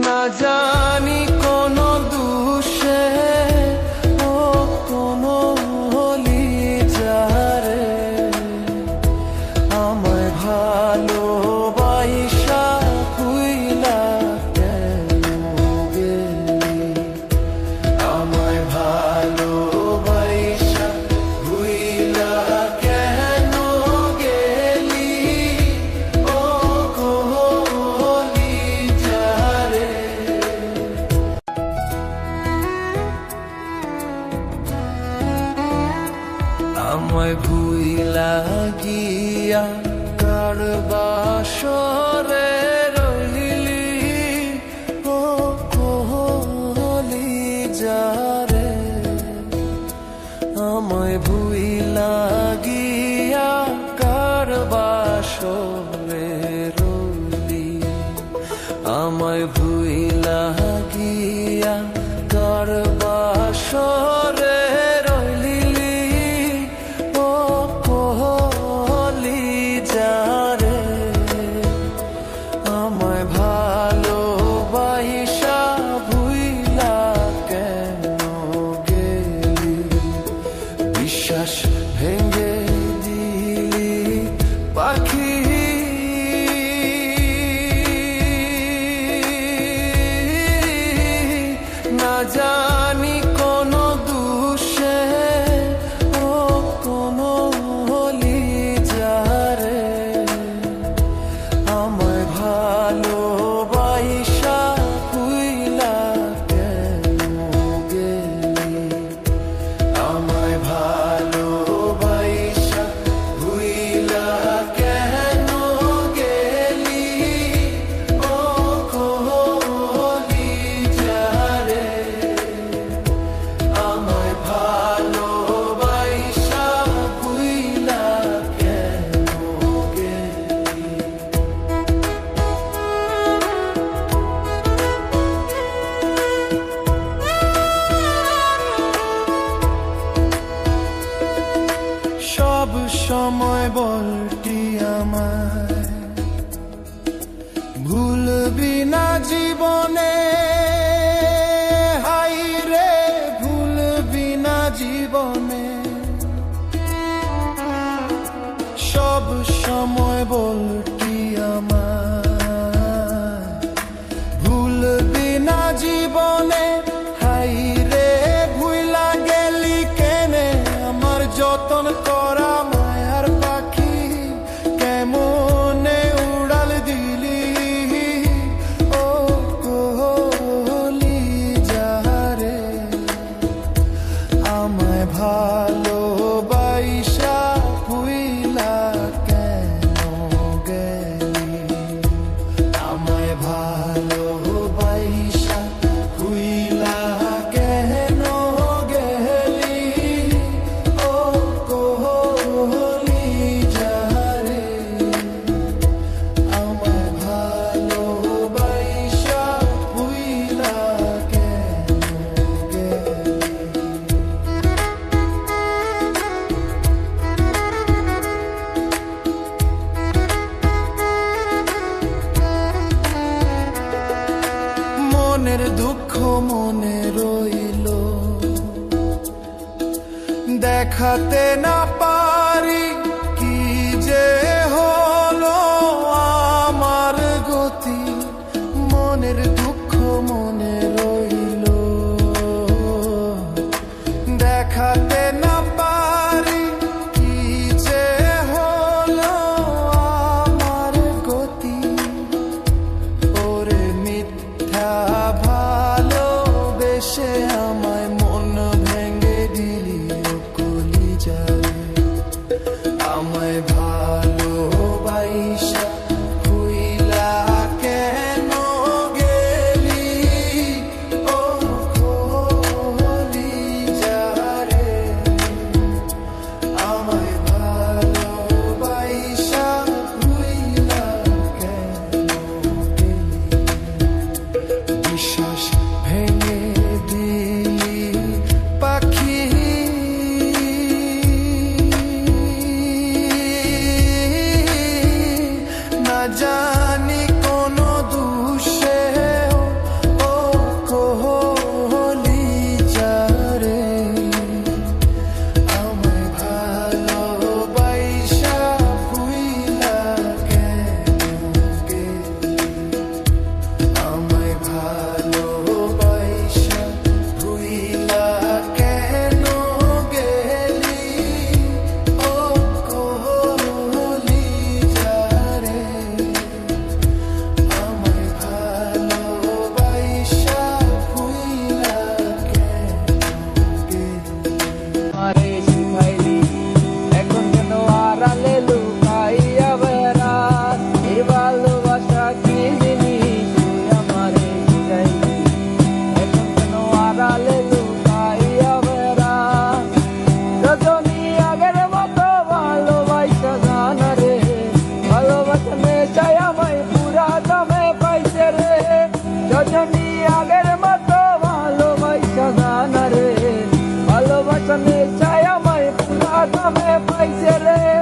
না জানি কোন দুষে ও কোন হলি যারে আমায় ভালোবাসা ভুইলা কেন গেলি আমায় ভালোবাসা ভুইলা কেন গেলি ও কোহলি যারে আমায় ভুইলা গিয়া কার বাসরে রহিলি ও কোহলি যারে আমায় ভুইলা গিয়া কার বাসরে রহিলি আমায় ভুইলা গিয়া কার বাসরে রহিলি ও কোহলি যারে আমায় ভালোবাসা ভুইলা কেন গেলি বিশ্বাস ভেঙে দিলি পাখি না জানি কোন দুষে ও কোন হলি যারে আমায় ভালোবাসা ভুইলা কেন গেলি আমায় ভালোবাসা ভুইলা কেন গেলি ও কোহলি যারে আমায় ভালোবাসা ভুইলা কেন গেলি সব সময় বলটি আমায় ভুলবি না জীবনে হাই রে ভুলবি না জীবনে সব সময় বলটি আমায় ভুলবি না জীবনে হাই রে ভুইলা গেলি কেনে আমার যতন করা মায়ার পাখি কেমনে উড়াল দিলি ও কোহলি যারে আমায় ভালোবাসা ভুইলা কেন গেলি আমায় ভালোবাসা ভুইলা কেন গেলি ও কোহলি যারে আমায় ভালোবাসা ভুইলা কেন গেলি মনের দুঃখ মনে রইল দেখাতে না পারি কি যে হলো আমার গতি মনের দুঃখ মনে রইল দেখাতে না পারি কি যে হলো আমার গতি ওরে মিথ্যা ভালোবেসে আমায় মন ভেঙে দিলি ও কলিজারে আমায় ভালোবাসা ভুইলা কেন গেলি রজনী আগের মতো ভালোবাসা জানা রে, ভালোবাসা নেশায় আমায় পুরা দামে পাইছে রে।